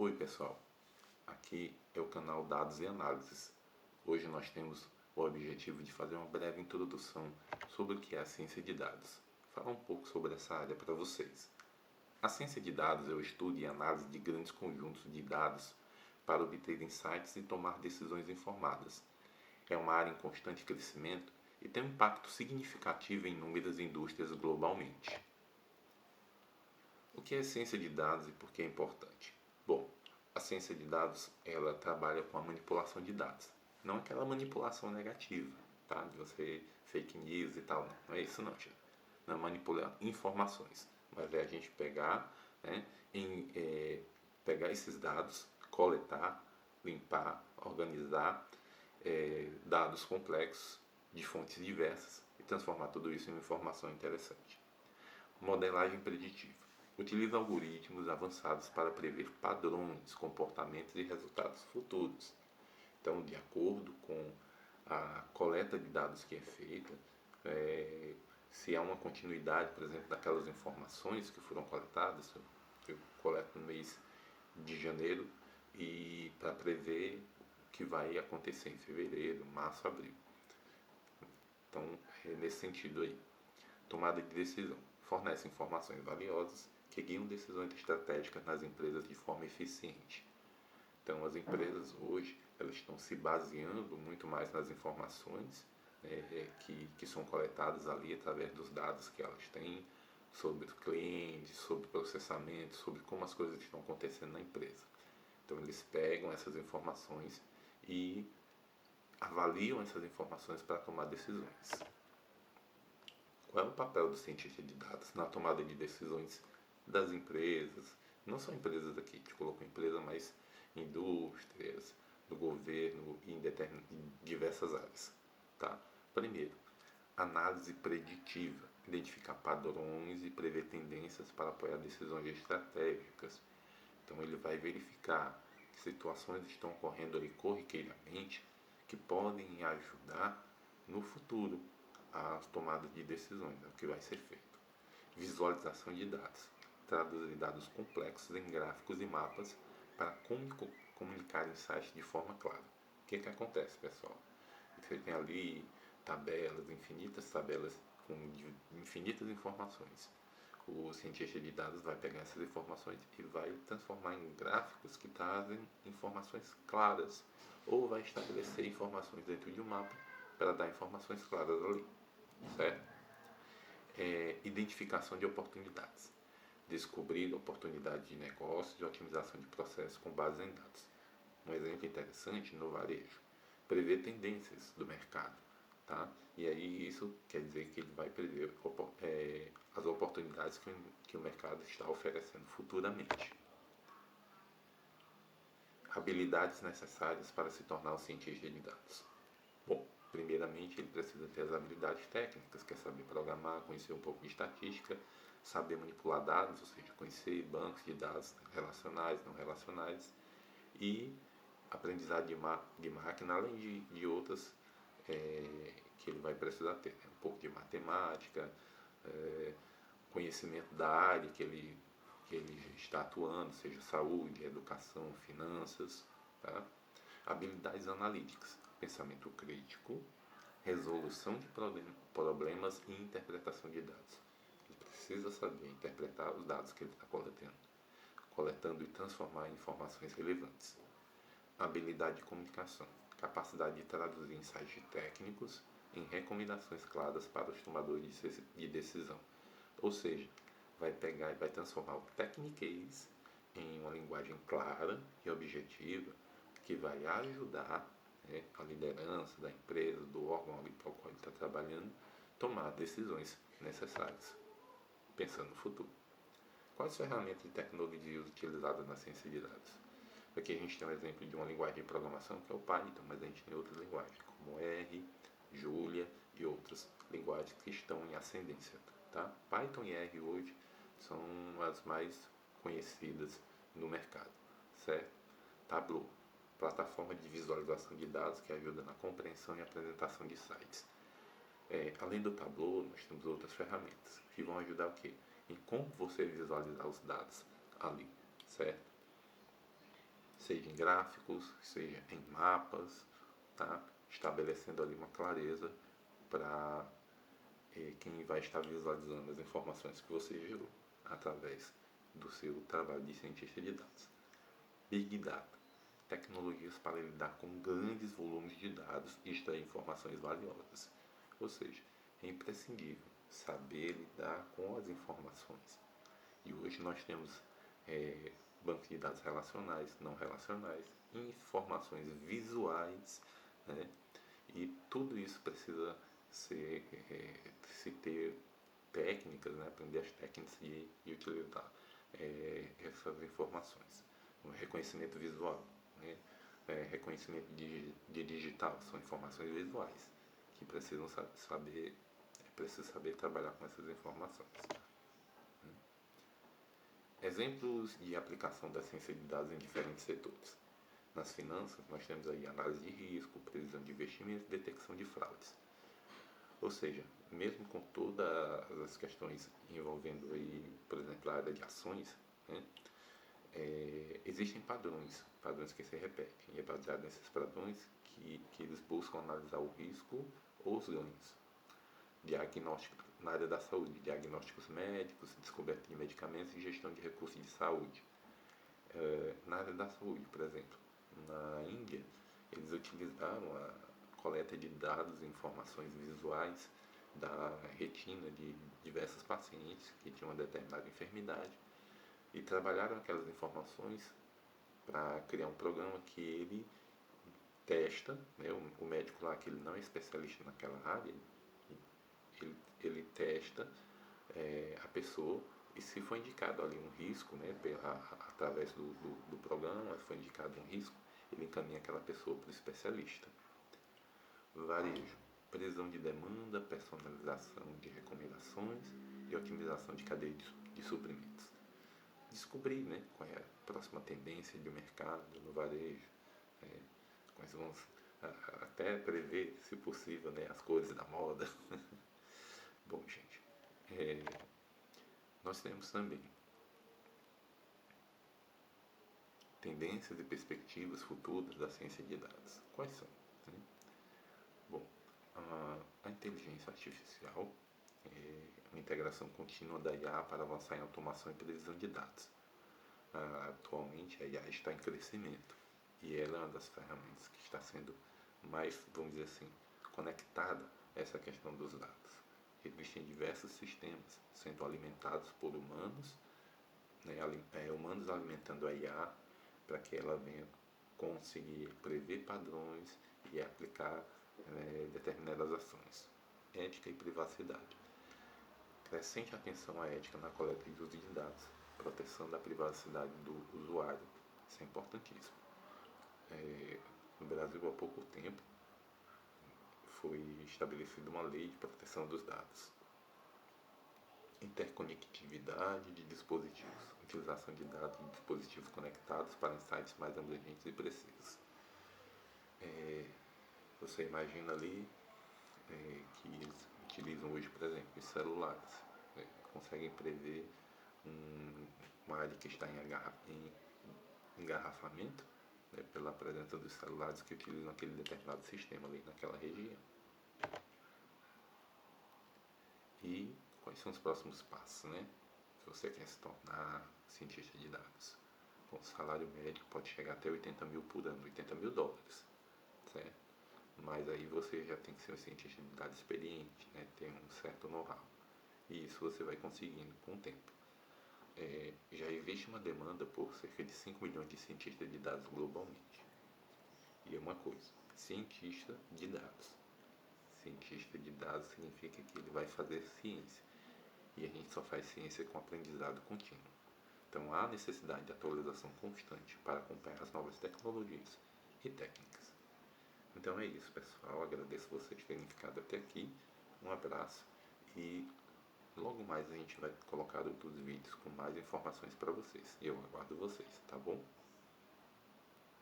Oi pessoal, aqui é o canal Dados e Análises. Hoje nós temos o objetivo de fazer uma breve introdução sobre o que é a ciência de dados. Falar um pouco sobre essa área para vocês. A ciência de dados é o estudo e análise de grandes conjuntos de dados para obter insights e tomar decisões informadas. É uma área em constante crescimento e tem um impacto significativo em inúmeras indústrias globalmente. O que é ciência de dados e por que é importante? Bom, a ciência de dados, ela trabalha com a manipulação de dados. Não aquela manipulação negativa, tá? De você fake news e tal, não é isso não, tio. Não é manipular informações, mas é a gente pegar, né, pegar esses dados, coletar, limpar, organizar dados complexos de fontes diversas e transformar tudo isso em uma informação interessante. Modelagem preditiva. Utiliza algoritmos avançados para prever padrões, comportamentos e resultados futuros. Então, de acordo com a coleta de dados que é feita, se há uma continuidade, por exemplo, daquelas informações que foram coletadas, eu coleto no mês de janeiro e para prever o que vai acontecer em fevereiro, março, abril. Então, é nesse sentido aí. Tomada de decisão. Fornece informações valiosas que guiam decisões estratégicas nas empresas de forma eficiente. Então, as empresas hoje elas estão se baseando muito mais nas informações que são coletadas ali através dos dados que elas têm sobre os clientes, sobre processamento, sobre como as coisas estão acontecendo na empresa. Então, eles pegam essas informações e avaliam essas informações para tomar decisões. Qual é o papel do cientista de dados na tomada de decisões das empresas? Não só empresas aqui, a gente colocou empresa, mas indústrias, do governo e em diversas áreas. Tá? Primeiro, análise preditiva. Identificar padrões e prever tendências para apoiar decisões estratégicas. Então ele vai verificar que situações estão ocorrendo ali corriqueiramente que podem ajudar no futuro a tomada de decisões, é o que vai ser feito. Visualização de dados. Traduzir dados complexos em gráficos e mapas para comunicar insights de forma clara. O que acontece, pessoal? Você tem ali tabelas, infinitas tabelas com infinitas informações. O cientista de dados vai pegar essas informações e vai transformar em gráficos que trazem informações claras, ou vai estabelecer informações dentro de um mapa para dar informações claras ali, certo? Identificação de oportunidades. Descobrir oportunidades de negócios e otimização de processos com base em dados. Um exemplo interessante no varejo. Prever tendências do mercado. Tá? E aí isso quer dizer que ele vai prever as oportunidades que o mercado está oferecendo futuramente. Habilidades necessárias para se tornar um cientista de dados. Bom, primeiramente ele precisa ter as habilidades técnicas, que é saber programar, conhecer um pouco de estatística, saber manipular dados, ou seja, conhecer bancos de dados relacionais, não relacionais, e aprendizado de máquina, além de outras que ele vai precisar ter, né? Um pouco de matemática, conhecimento da área que ele está atuando, seja saúde, educação, finanças, tá? Habilidades analíticas, pensamento crítico, resolução de problemas e interpretação de dados. Ele precisa saber interpretar os dados que ele está coletando e transformar em informações relevantes. Habilidade de comunicação, capacidade de traduzir insights técnicos em recomendações claras para os tomadores de decisão. Ou seja, vai pegar e vai transformar o techniquez em uma linguagem clara e objetiva que vai ajudar a liderança da empresa, do órgão ali para o qual ele está trabalhando, tomar decisões necessárias, pensando no futuro. Quais ferramentas de tecnologia utilizadas na ciência de dados? Aqui a gente tem um exemplo de uma linguagem de programação que é o Python, mas a gente tem outras linguagens como R, Julia e outras linguagens que estão em ascendência. Tá? Python e R hoje são as mais conhecidas no mercado, certo? Tableau, plataforma de visualização de dados que ajuda na compreensão e apresentação de sites. Além do Tableau, nós temos outras ferramentas que vão ajudar o quê? Em como você visualizar os dados ali, certo? seja em gráficos, seja em mapas, tá? Estabelecendo ali uma clareza para quem vai estar visualizando as informações que você gerou através do seu trabalho de cientista de dados. Big Data, tecnologias para lidar com grandes volumes de dados e extrair informações valiosas. Ou seja, é imprescindível saber lidar com as informações. E hoje nós temos bancos de dados relacionais, não relacionais, informações visuais, né? E tudo isso precisa se ter técnicas, né? Aprender as técnicas e utilizar essas informações. O reconhecimento visual, né? Reconhecimento de digital, são informações visuais que precisam saber, precisa saber trabalhar com essas informações. Exemplos de aplicação da ciência de dados em diferentes setores. Nas finanças, nós temos aí análise de risco, previsão de investimentos e detecção de fraudes. Ou seja, mesmo com todas as questões envolvendo aí, por exemplo, a área de ações, né, existem padrões que se repetem. E é baseado nesses padrões que eles buscam analisar o risco ou os ganhos. Diagnóstico na área da saúde, diagnósticos médicos, descoberta de medicamentos e gestão de recursos de saúde. Na área da saúde, por exemplo, na Índia, eles utilizaram a coleta de dados e informações visuais da retina de diversos pacientes que tinham uma determinada enfermidade e trabalharam aquelas informações para criar um programa que ele testa, né, o médico lá que ele não é especialista naquela área, ele testa a pessoa e se for indicado ali um risco, né, através do programa, se for indicado um risco, ele encaminha aquela pessoa para o especialista. Varejo, previsão de demanda, personalização de recomendações e otimização de cadeia de suprimentos. Descobrir, né, qual é a próxima tendência de mercado no varejo, quais vão até prever, se possível, né, as cores da moda. Bom, gente, nós temos também tendências e perspectivas futuras da ciência de dados. Quais são? Né? Bom, a inteligência artificial é uma integração contínua da IA para avançar em automação e previsão de dados. Atualmente a IA está em crescimento e ela é uma das ferramentas que está sendo mais, vamos dizer assim, conectada a essa questão dos dados. Existem diversos sistemas sendo alimentados por humanos, né, humanos alimentando a IA para que ela venha conseguir prever padrões e aplicar determinadas ações. Ética e privacidade. Crescente atenção à ética na coleta e uso de dados, proteção da privacidade do usuário. Isso é importantíssimo. No Brasil, há pouco tempo, foi estabelecida uma lei de proteção dos dados. Interconectividade de dispositivos, utilização de dados de dispositivos conectados para insights mais abrangentes e precisos. Você imagina ali que eles utilizam hoje, por exemplo, os celulares, conseguem prever uma área que está em engarrafamento, né, pela presença dos celulares que utilizam aquele determinado sistema ali naquela região. E quais são os próximos passos, né? Se você quer se tornar cientista de dados. Bom, o salário médio pode chegar até 80 mil por ano, 80 mil dólares, certo? Mas aí você já tem que ser um cientista de dados experiente, né? Ter um certo know-how. E isso você vai conseguindo com o tempo. Já existe uma demanda por cerca de 5 milhões de cientistas de dados globalmente. E é uma coisa, cientista de dados. Cientista de dados significa que ele vai fazer ciência. E a gente só faz ciência com aprendizado contínuo. Então há necessidade de atualização constante para acompanhar as novas tecnologias e técnicas. Então é isso, pessoal. Agradeço vocês terem ficado até aqui. Um abraço e logo mais a gente vai colocar outros vídeos com mais informações para vocês. E eu aguardo vocês, tá bom?